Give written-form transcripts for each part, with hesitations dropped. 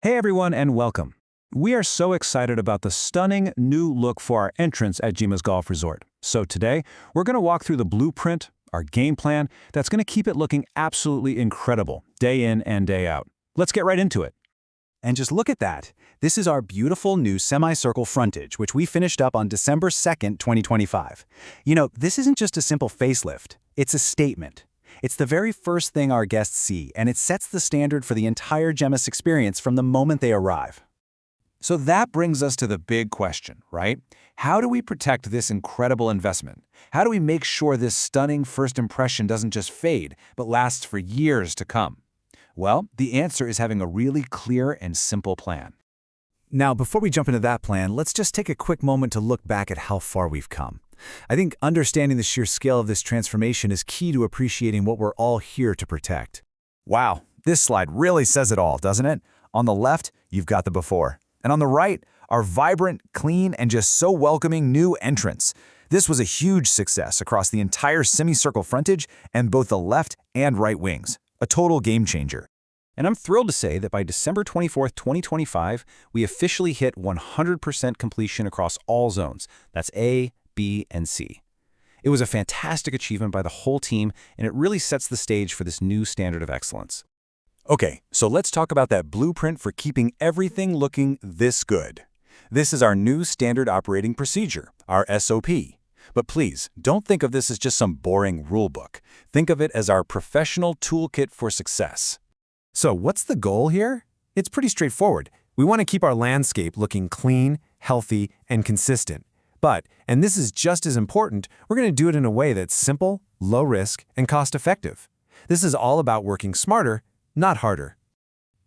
Hey everyone and welcome. We are so excited about the stunning new look for our entrance at Jima's Golf Resort. So today, we're going to walk through the blueprint, our game plan, that's going to keep it looking absolutely incredible, day in and day out. Let's get right into it. And just look at that. This is our beautiful new semicircle frontage, which we finished up on December 2nd, 2025. This isn't just a simple facelift. It's a statement. It's the very first thing our guests see, and it sets the standard for the entire Gemis experience from the moment they arrive. So that brings us to the big question, right? How do we protect this incredible investment? How do we make sure this stunning first impression doesn't just fade, but lasts for years to come? Well, the answer is having a really clear and simple plan. Now, before we jump into that plan, let's just take a quick moment to look back at how far we've come. I think understanding the sheer scale of this transformation is key to appreciating what we're all here to protect. Wow, this slide really says it all, doesn't it? On the left, you've got the before. And on the right, our vibrant, clean, and just so welcoming new entrance. This was a huge success across the entire semicircle frontage and both the left and right wings. A total game changer. And I'm thrilled to say that by December 24th, 2025, we officially hit 100% completion across all zones. That's A, B, and C. It was a fantastic achievement by the whole team, and it really sets the stage for this new standard of excellence. Okay, so let's talk about that blueprint for keeping everything looking this good. This is our new standard operating procedure, our SOP. But please, don't think of this as just some boring rule book. Think of it as our professional toolkit for success. So what's the goal here? It's pretty straightforward. We want to keep our landscape looking clean, healthy, and consistent. But, and this is just as important, we're going to do it in a way that's simple, low risk, and cost-effective. This is all about working smarter, not harder.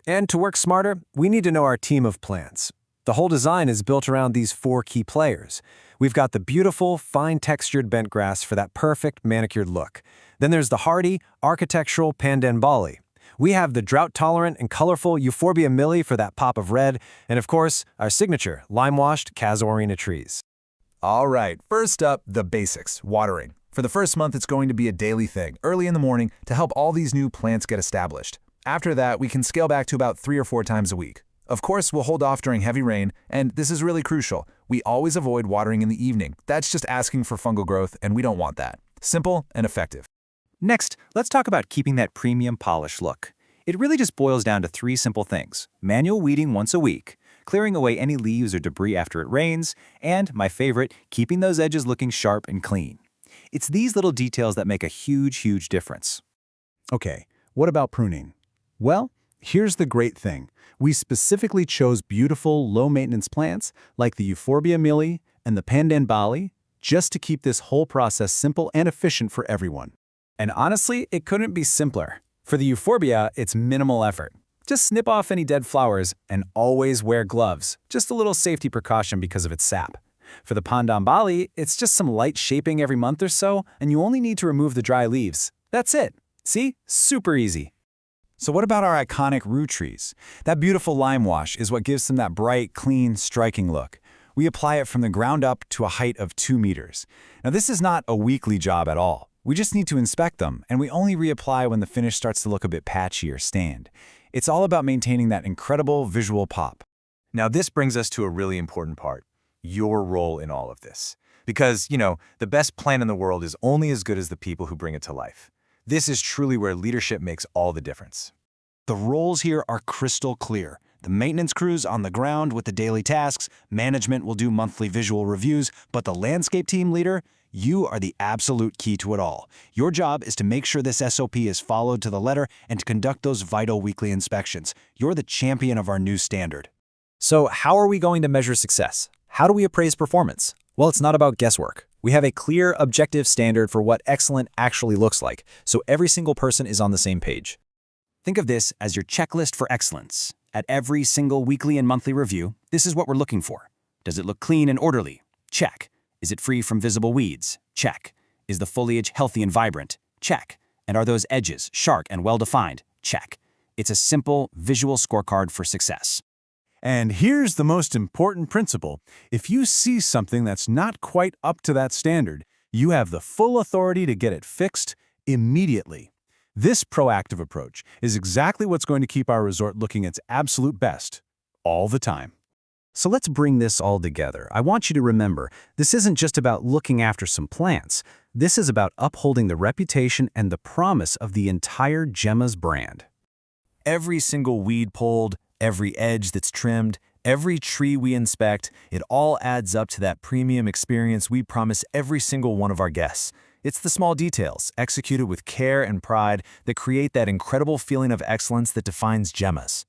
And to work smarter, we need to know our team of plants. The whole design is built around these four key players. We've got the beautiful, fine-textured bent grass for that perfect manicured look. Then there's the hardy, architectural pandan bali. We have the drought-tolerant and colorful Euphorbia milli for that pop of red, and of course, our signature, lime-washed casuarina trees. All right, first up, the basics, watering. For the first month, it's going to be a daily thing, early in the morning, to help all these new plants get established. After that, we can scale back to about 3 or 4 times a week. Of course, we'll hold off during heavy rain, and this is really crucial. We always avoid watering in the evening. That's just asking for fungal growth, and we don't want that. Simple and effective. Next, let's talk about keeping that premium polish look. It really just boils down to 3 simple things: manual weeding once a week, clearing away any leaves or debris after it rains, and, my favorite, keeping those edges looking sharp and clean. It's these little details that make a huge difference. Okay, what about pruning? Well, here's the great thing. We specifically chose beautiful, low-maintenance plants like the Euphorbia milli and the pandan bali just to keep this whole process simple and efficient for everyone. And honestly, it couldn't be simpler. For the Euphorbia, it's minimal effort. Just snip off any dead flowers and always wear gloves, just a little safety precaution because of its sap. For the pandan bali, it's just some light shaping every month or so, and you only need to remove the dry leaves. That's it. See? Super easy. So what about our iconic rue trees? That beautiful lime wash is what gives them that bright, clean, striking look. We apply it from the ground up to a height of 2 meters. Now this is not a weekly job at all. We just need to inspect them, and we only reapply when the finish starts to look a bit patchy or stained. It's all about maintaining that incredible visual pop. Now this brings us to a really important part, your role in all of this. Because, the best plan in the world is only as good as the people who bring it to life. This is truly where leadership makes all the difference. The roles here are crystal clear. The maintenance crews on the ground with the daily tasks, management will do monthly visual reviews, but the landscape team leader, you are the absolute key to it all. Your job is to make sure this SOP is followed to the letter and to conduct those vital weekly inspections. You're the champion of our new standard. So how are we going to measure success? How do we appraise performance? Well, it's not about guesswork. We have a clear, objective standard for what excellent actually looks like, so every single person is on the same page. Think of this as your checklist for excellence. At every single weekly and monthly review, this is what we're looking for. Does it look clean and orderly? Check. Is it free from visible weeds? Check. Is the foliage healthy and vibrant? Check. And are those edges sharp and well-defined? Check. It's a simple, visual scorecard for success. And here's the most important principle. If you see something that's not quite up to that standard, you have the full authority to get it fixed immediately. This proactive approach is exactly what's going to keep our resort looking its absolute best, all the time. So let's bring this all together. I want you to remember, this isn't just about looking after some plants. This is about upholding the reputation and the promise of the entire Gemma's brand. Every single weed pulled, every edge that's trimmed, every tree we inspect, it all adds up to that premium experience we promise every single one of our guests. It's the small details, executed with care and pride, that create that incredible feeling of excellence that defines Gemma's.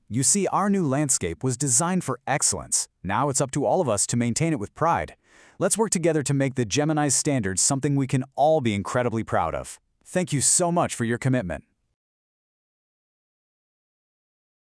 You see, our new landscape was designed for excellence. Now it's up to all of us to maintain it with pride. Let's work together to make the Gemini's standards something we can all be incredibly proud of. Thank you so much for your commitment.